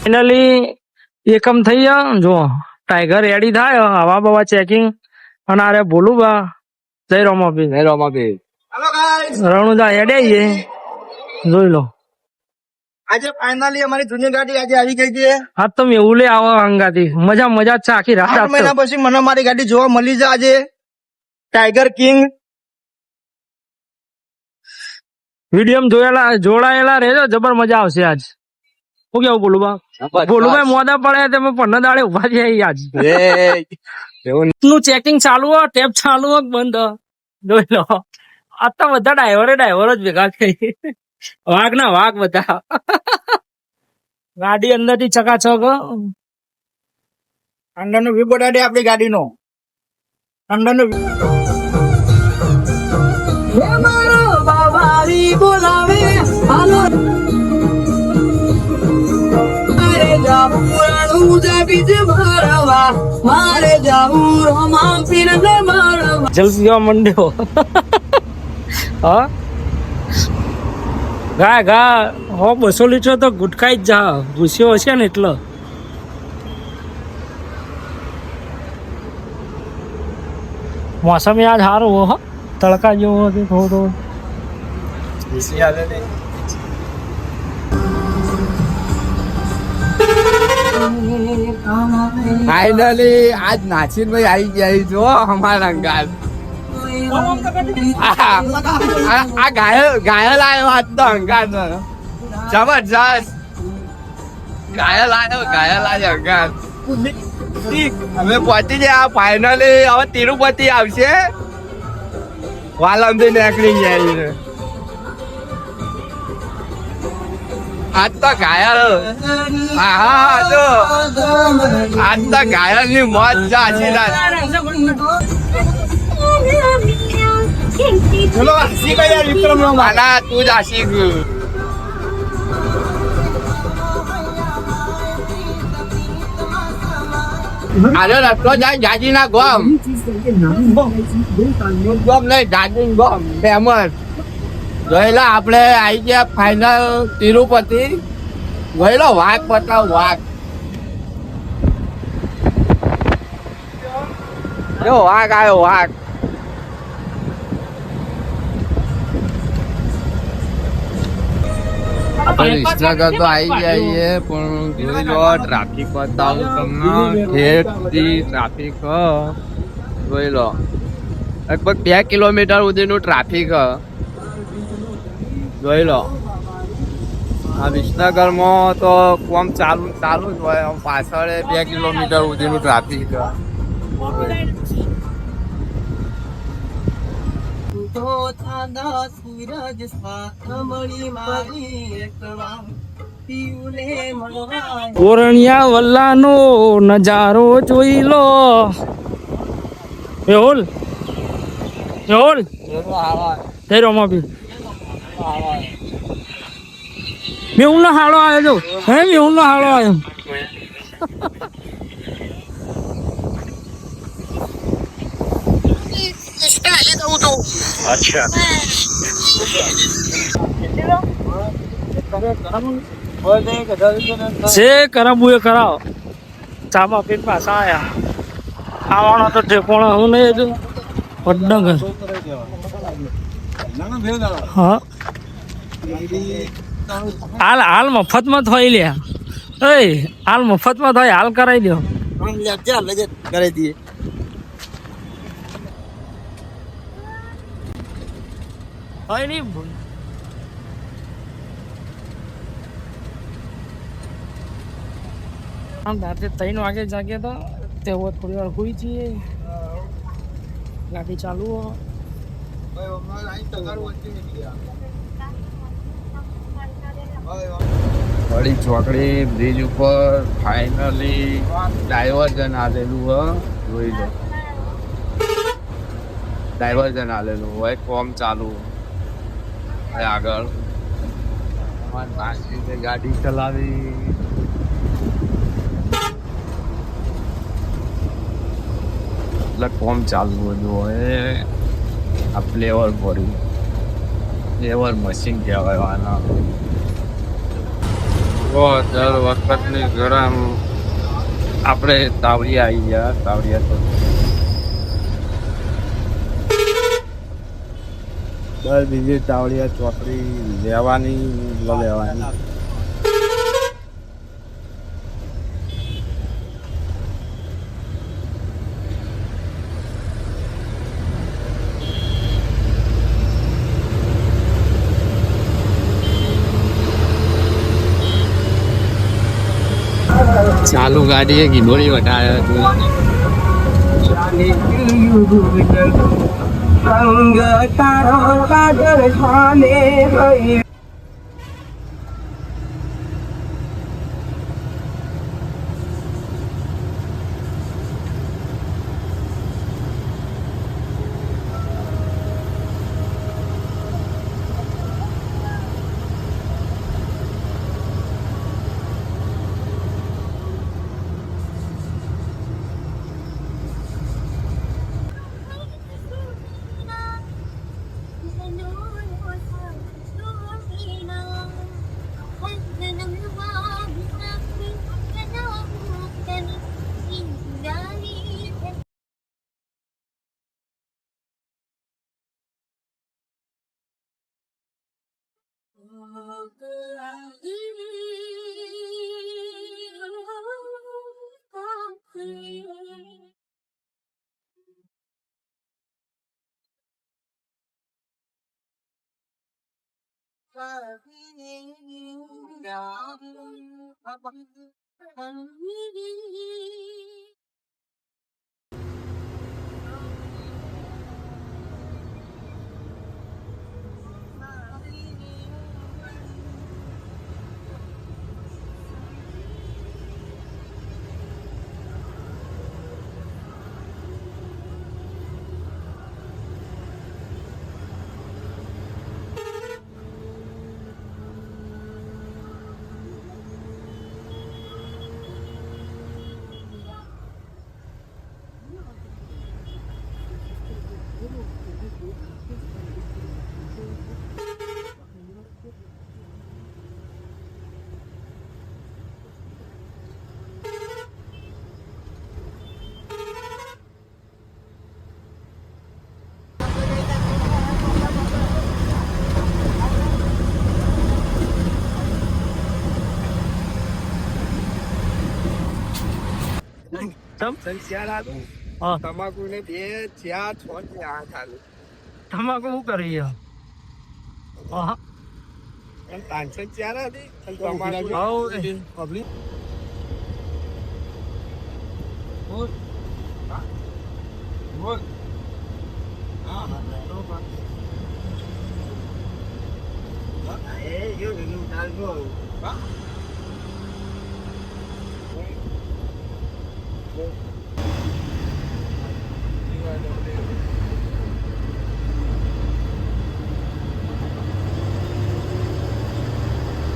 Finally એકમ થઈ ગયા જો ટાઈગર રેડી થાય હવા બવા ચેકિંગ અને અરે બોલું બા જય રોમાભી હેલો ગાઈસ, રણુદા હેડે જોઈ લો આજે ફાઇનલી અમારી જૂની ગાડી આજે આવી ગઈ છે. હા તો એવું લે આવો હંગાથી મજા મજા છે આખી રાત 8 મહિના પછી મને મારી ગાડી જોવા મળી છે આજે ટાઈગર કિંગ. વિડીયો જોડાયેલા રહેજો જબર મજા આવશે આજ. શું કેવું બોલુભાઈ મોદા પડે તમે 15 દાડે ઉભા થયા આજ નું ચેકિંગ ચાલુ હોય ટેપ ચાલુ હોય બંધ જોઈ લો. આ તો બધા ડ્રાઈવરો જ ભેગા થઈ વાઘ ના વાઘ બધા ગાડી અંદર થી ચકાચક અંદર નો વ્યૂ બતાડે આપણી ગાડીનો અંદર નો બોલાવે જલ્દી મંડ્યો હા ગા 200 લીટર તો ગુટકાઈ જ જા ભૂસ્યો હશે ને એટલે મોસમ યાદ સારું હો તડકા જેવો હતો થોડો ફાઇનલી આજ નાસિર ભાઈ આવી ગયા જો અમારા અંગાર. આ ઘાયલ આવ્યો આજ તો અંગાર જબરજસ્ત ઘાયલ આવ્યો અંગાર. હવે પહોંચી ગયા ફાઇનલી. હવે તિરુપતિ આવશે વાલમથી નીકળી જાય. આજ તો ઘાયલ આજ તો ઘાયલ ની મોજ છે આછી રાત. ચલો હસી ગયા વિક્રમ નો માના તું જ હસી ગયું. આજો રસ્તો જાય જાજી ના ગોમ નહીં જાજી ગોમ ફેમસ જોયેલા આપણે આવી ગયા ફાઇનલ તિરુપતિ. જોયેલો વાઘ બતાવ વાઘ જો વાઘ આવ્યો વાઘ. વિસનગર તો આવી જાય પણ જોઈ લો ટ્રાફિક બતાવું તમને ઠેઠથી ટ્રાફિક જોઈ લો લગભગ 2 કિલોમીટર સુધીનું ટ્રાફિક જોઈ લો. આ વિસનગરમાં તો કોમ ચાલુ જ હોય પાછળ 2 કિલોમીટર સુધીનું ટ્રાફિક. ઓરણિયા વલ્લાનો નજારો જોઈ લો. મેહુલ જય રોમાભી મેહુલ નો હાળો આવ્યો હે મેહુલ નો હાળો આવ્યો. अच्छा से कराबू ये कराओ चाबा पीट पासा आया खावाना तो ठेकोना हूं नहीं जो पड्डंगर हाँ हाल मफत में थोई लिया हाल मफत में थोई हाल कराई दियो કરી દઈએ. હોય નહીં આમ રાતે 3 વાગે જાગે તો તેઓ થોડી વાર હોઈ જઈએ ગાડી ચાલુ વળી ચોકડી બ્રિજ ઉપર ફાઇનલી ડાયવર્ઝન આલેલું જોઈ લો. ડાયવર્ઝન આલેલું હોય કોમ ચાલુ આગળ ગાડી ચલાવી એટલે કોમ ચાલુ બધું હોય. આ ફ્લેવર પડ્યું ફ્લેવર મશીન કહેવાય આના. દર વખતની ગરમ આપણે તાવડિયા આવી ગયા. તાવડિયા તો દર બીજી તાવડિયા ચોકડી લેવાની લેવાની. ચાલુ ગાડીએ ગીડોળી વટાવે તમાકુ ને 2 4 6 8 ચાલુ તમાકુ શું કરી હા 504 હતી પબ્લિક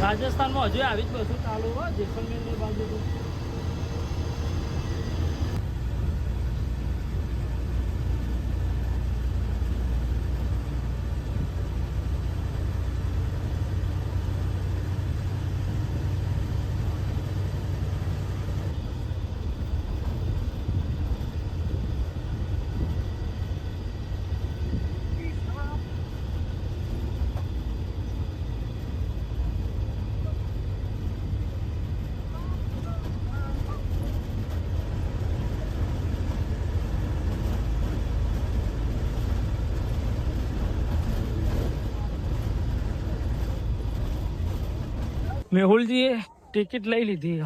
રાજસ્થાનમાં હજુ આવી જ બસો ચાલુ હોય જેસલમેર ની બાજુ તો મેહુલજીએ ટિકિટ લઈ લીધી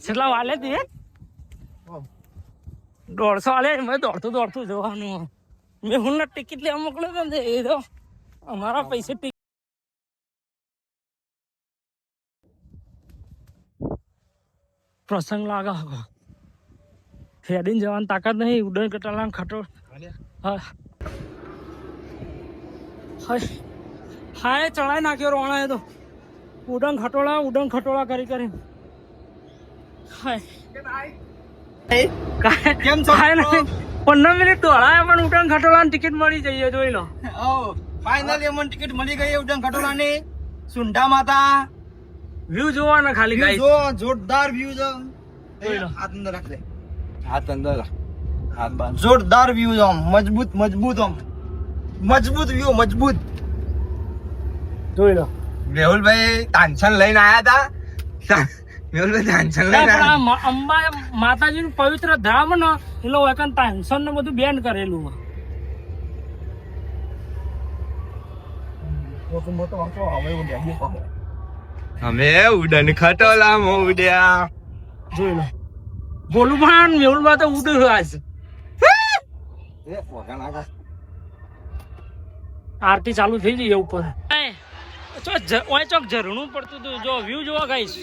કેટલા વાલે હતી 150 વાલે મેં દોડતું જવાનું મેહુલ ને ટિકિટ લેવા મોકલ્યો ને એ તો અમારા પૈસે પ્રસંગ લાગે હેડીને જવાની તાકાત નહીં ઉડન કટાલા ખટોળ હા હા ચડાઈ નાખ્યો રોણા તો ઉડન ખટોળા કરી કરી કેમ 15 મિનિટ દોડાયા પણ ઉડન ખટોળા ટિકિટ મળી જઈએ જોઈ લો ફાઇનલી અમને ટિકિટ મળી ગઈ ઉડન ખટોળાની સુંઢા માતા વ્યૂ જોવો ને ખાલી વ્યૂ ગાઈસ. જો જોરદાર વ્યૂ છે જોઈ લો. હાથ અંદર રાખ દે હાથ અંદર રાખ. હાથ બાંધ. જોરદાર વ્યૂ છે આમ મજબૂત આમ મજબૂત વ્યૂ મજબૂત જોઈ લો. મેહુલભાઈ તાનસન લઈને આયા હતા. મેહુલભાઈ તાનસન લઈને પણ આયા. આ અંબા માતાજીનું પવિત્ર ધામ ને એટલે એકન ટેન્શન ને બધું બેન કરેલું છે. અમે ઉડન ખટોલામાં ઉડ્યા. જોઈ લો. ગોલુભાન મેહુલબા તો ઉડે છે આજ. આરતી ચાલુ થઈ ગઈ ઉપર. ઓય ચોક ઝરણું પડતું હતું. જો વ્યૂ જોવા ગાઈસ.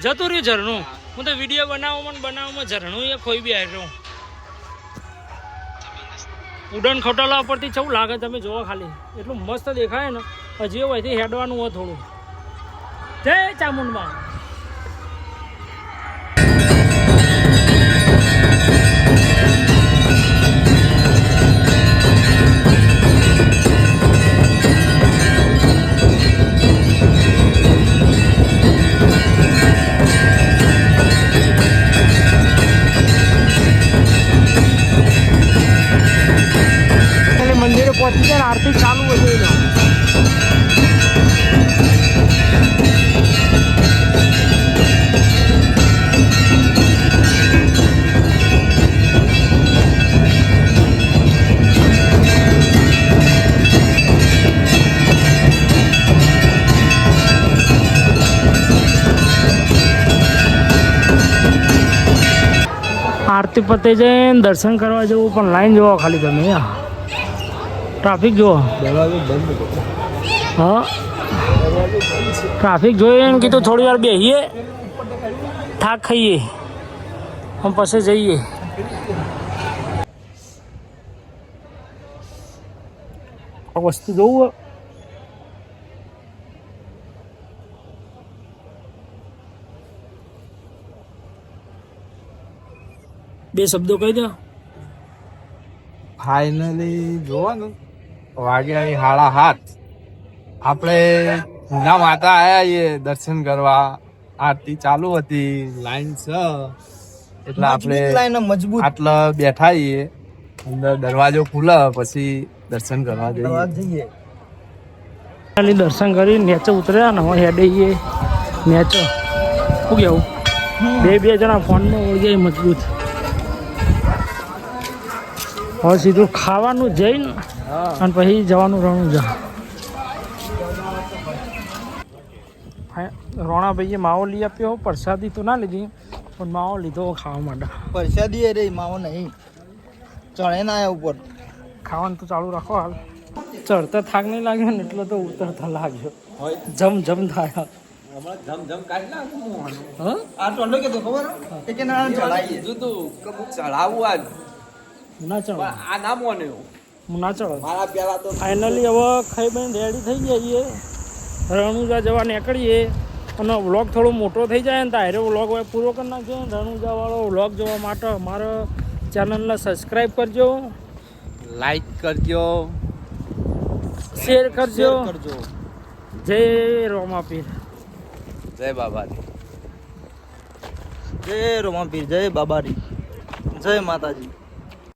જતું રહ્યું ઝરણું. હું તો વિડીયો બનાવવામાં ઝરણું એ ખોઈ બી આવ્યો. ઉડન ખટોલા પરથી કેવું લાગે તમે જોવો ખાલી. એટલું મસ્ત દેખાય ને. હજી અહીંથી હેડવાનું હોય થોડું. જય ચામુંડમાં. મંદિરે પહોંચી જાય ને આરતી ચાલુ હોય જોઈ લો. આરતી પતે જઈને દર્શન કરવા જવું પણ લાઈન જોવો ખાલી તમે યાર. ટ્રાફિક જુઓ. હા ટ્રાફિક જોઈએ ને કીધું થોડી વાર બેસીએ થાક ખાઈએ અને પછી જઈએ. આ વસ્તુ જોવું બે શબ્દો કહી દો. ફાઇનલી જોવાનું વાગ્યાની 7:30 આપણે ઊંડા માતા આયા છીએ દર્શન કરવા. આરતી ચાલુ હતી, લાઈન છે એટલે આપણે મજબૂત આટલા બેઠા છીએ. અંદર દરવાજો ખુલે પછી દર્શન કરવા જઈએ. ખાલી દર્શન કરી નેચે ઉતર્યા ને હવે હેડે જઈએ નેચે. શું કેવું? બે જણા ફોનમાં ઓળી જાય મજબૂત. હવે સીધું ખાવાનું જઈને અને પછી જવાનું રણુજા. રોણાભાઈએ માવો લઈ આપ્યો. પ્રસાદી તો ના લીધી પણ માવો લીધો ખાવા માટે. પરસાદી અરે માવો નહીં ચણે ના આયા ઉપર. ખાવાનું તો ચાલુ રાખો હાલ. ચડતા થાક નહીં લાગ્યો ને એટલો તો ઉતરતા લાગ્યો. જમ થાય. આ ટોલો કે તો ખબર કે ના ચડાઈ ચડાવવું આજ ના ચડો. આ ના મોને હું ના ચડો. મારા પેલા તો ફાઇનલી હવે ખાઈ બઈને રેડી થઈ જઈએ. રણુજા જવા નીકળીએ અને વ્લોગ થોડો મોટો થઈ જાય ને તારે વ્લોગ પૂરો કરી નાખ્યો. રણુજાવાળો વ્લોગ જોવા માટે અમારા ચેનલને સબસ્ક્રાઈબ કરજો, લાઈક કરજો, શેર કરજો. જય રોમાપીર. જય બાબાજી. જય રોમાપીર, જય બાબારી, જય માતાજી.